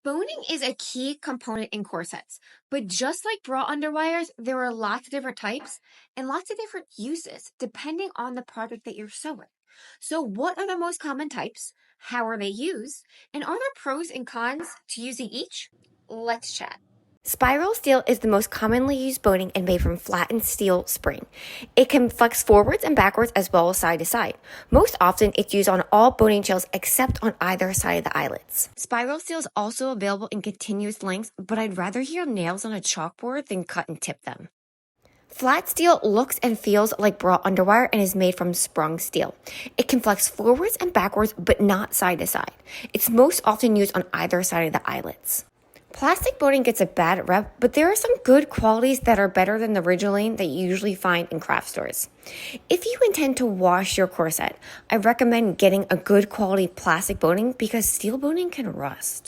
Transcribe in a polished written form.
Boning is a key component in corsets, but just like bra underwires, there are lots of different types and lots of different uses depending on the project that you're sewing. So what are the most common types? How are they used? And are there pros and cons to using each? Let's chat. Spiral steel is the most commonly used boning and made from flattened steel spring. It can flex forwards and backwards as well as side to side. Most often, it's used on all boning shells except on either side of the eyelets. Spiral steel is also available in continuous lengths, but I'd rather hear nails on a chalkboard than cut and tip them. Flat steel looks and feels like bra underwire and is made from sprung steel. It can flex forwards and backwards, but not side to side. It's most often used on either side of the eyelets. Plastic boning gets a bad rep, but there are some good qualities that are better than the Ridgeline that you usually find in craft stores. If you intend to wash your corset, I recommend getting a good quality plastic boning because steel boning can rust.